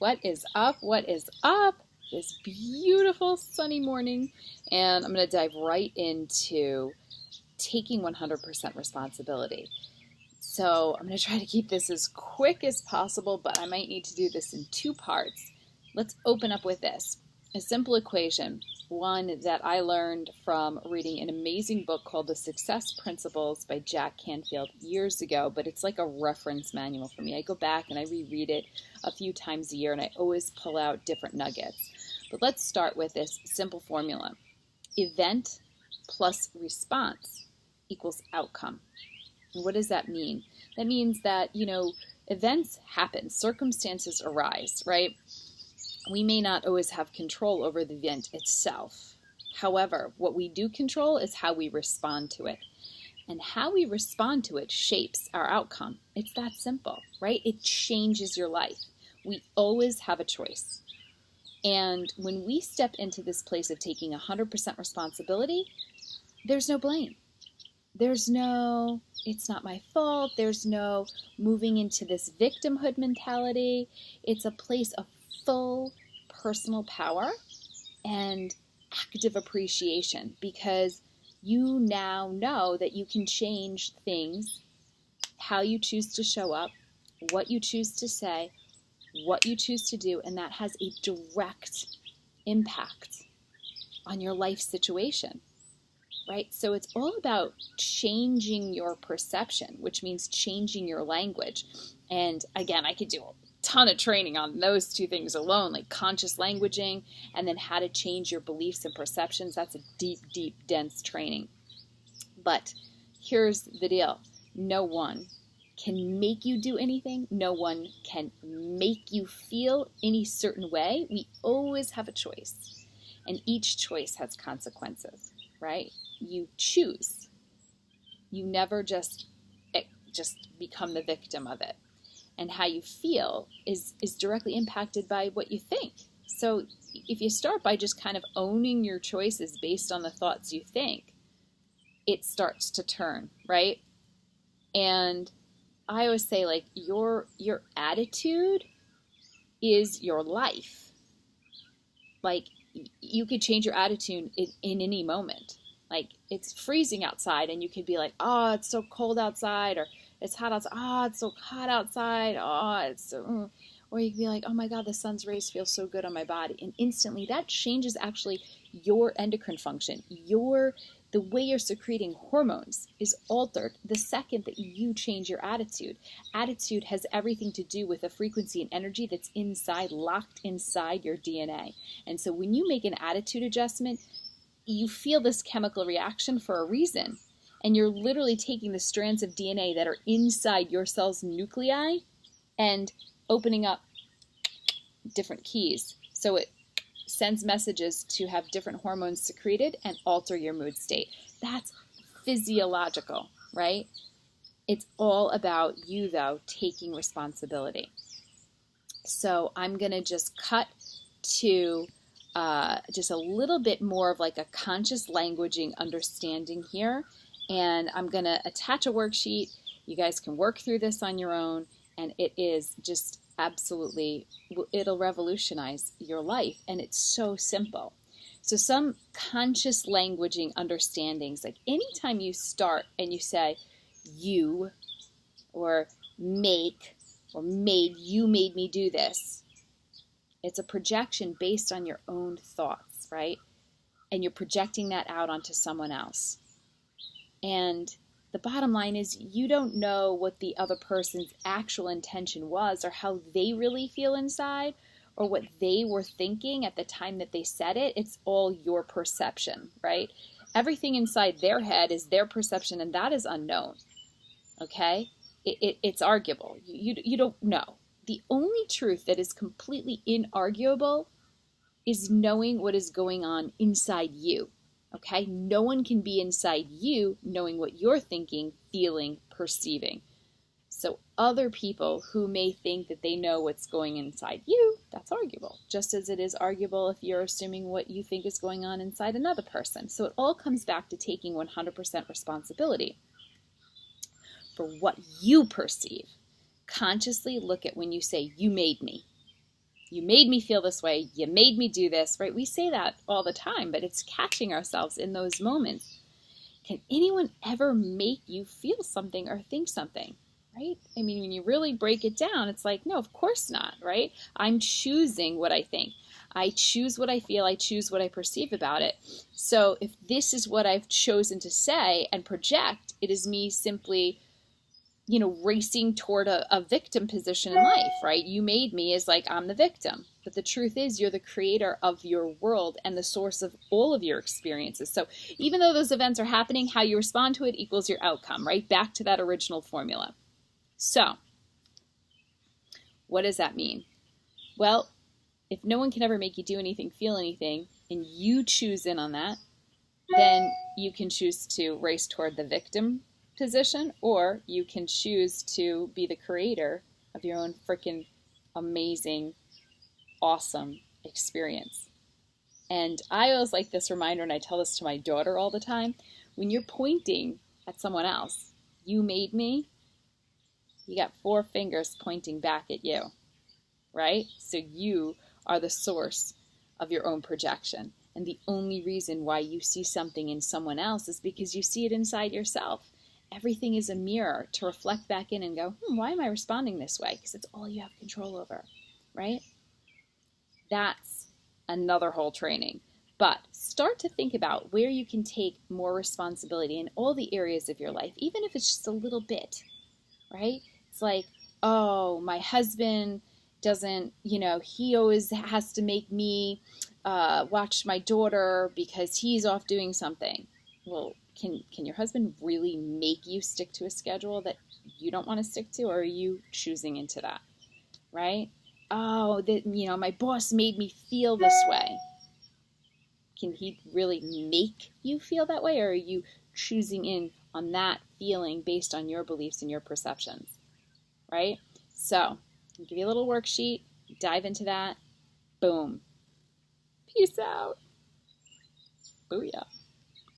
What is up? What is up? This beautiful sunny morning, and I'm going to dive right into taking 100% responsibility. So I'm going to try to keep this as quick as possible, but I might need to do this in two parts. Let's open up with this. A simple equation, one that I learned from reading an amazing book called The Success Principles by Jack Canfield years ago, but it's like a reference manual for me. I go back and I reread it a few times a year, and I always pull out different nuggets. But let's start with this simple formula. Event plus response equals outcome. And what does that mean? That means that, events happen, circumstances arise, right? We may not always have control over the event itself. However, what we do control is how we respond to it. And how we respond to it shapes our outcome. It's that simple, right? It changes your life. We always have a choice. And when we step into this place of taking 100% responsibility, there's no blame. There's no, it's not my fault. There's no moving into this victimhood mentality. It's a place of full personal power and active appreciation, because you now know that you can change things, how you choose to show up, what you choose to say, what you choose to do, and that has a direct impact on your life situation, right? So it's all about changing your perception, which means changing your language. And again, I could do a ton of training on those two things alone, like conscious languaging and then how to change your beliefs and perceptions. That's a deep, deep, dense training. But here's the deal. No one can make you do anything. No one can make you feel any certain way. We always have a choice, and each choice has consequences, right? You choose. You never just become the victim of it. And how you feel is directly impacted by what you think. So if you start by just kind of owning your choices based on the thoughts you think, it starts to turn, right? And I always say, like, your attitude is your life. Like, you could change your attitude in any moment. Like, it's freezing outside and you could be like, oh, it's so cold outside, or it's hot outside. Oh, it's so hot outside. Oh, it's so... Or you can be like, oh my God, the sun's rays feel so good on my body. And instantly that changes actually your endocrine function. The way you're secreting hormones is altered the second that you change your attitude. Attitude has everything to do with a frequency and energy that's locked inside your DNA. And so when you make an attitude adjustment, you feel this chemical reaction for a reason. And you're literally taking the strands of DNA that are inside your cell's nuclei and opening up different keys. So it sends messages to have different hormones secreted and alter your mood state. That's physiological, right? It's all about you, though, taking responsibility. So I'm going to just cut to just a little bit more of like a conscious languaging understanding here. And I'm going to attach a worksheet. You guys can work through this on your own. And it is just absolutely, it'll revolutionize your life. And it's so simple. So some conscious languaging understandings, like anytime you start and you say you or make or made, you made me do this. It's a projection based on your own thoughts, right? And you're projecting that out onto someone else. And the bottom line is you don't know what the other person's actual intention was or how they really feel inside or what they were thinking at the time that they said it. It's all your perception, right? Everything inside their head is their perception, and that is unknown, okay? It's arguable. You don't know. The only truth that is completely inarguable is knowing what is going on inside you. Okay, no one can be inside you knowing what you're thinking, feeling, perceiving. So other people who may think that they know what's going inside you, that's arguable. Just as it is arguable if you're assuming what you think is going on inside another person. So it all comes back to taking 100% responsibility for what you perceive. Consciously look at when you say, you made me. You made me feel this way. You made me do this, right? We say that all the time, but it's catching ourselves in those moments. Can anyone ever make you feel something or think something, right? I mean, when you really break it down, it's like, no, of course not, right? I'm choosing what I think. I choose what I feel. I choose what I perceive about it. So if this is what I've chosen to say and project, it is me simply, racing toward a victim position in life, right? You made me as like I'm the victim. But the truth is you're the creator of your world and the source of all of your experiences. So even though those events are happening, how you respond to it equals your outcome, right? Back to that original formula. So what does that mean? Well, if no one can ever make you do anything, feel anything, and you choose in on that, then you can choose to race toward the victim position, or you can choose to be the creator of your own freaking amazing, awesome experience. And I always like this reminder, and I tell this to my daughter all the time. When you're pointing at someone else, you made me, you got 4 fingers pointing back at you, right? So you are the source of your own projection. And the only reason why you see something in someone else is because you see it inside yourself. Everything is a mirror to reflect back in and go, why am I responding this way? Because it's all you have control over, right? That's another whole training. But start to think about where you can take more responsibility in all the areas of your life, even if it's just a little bit, right? It's like, oh, my husband doesn't, he always has to make me watch my daughter because he's off doing something. Well, can your husband really make you stick to a schedule that you don't want to stick to, or are you choosing into that, right? Oh, my boss made me feel this way. Can he really make you feel that way, or are you choosing in on that feeling based on your beliefs and your perceptions, right? So I'll give you a little worksheet, dive into that, boom. Peace out. Booyah.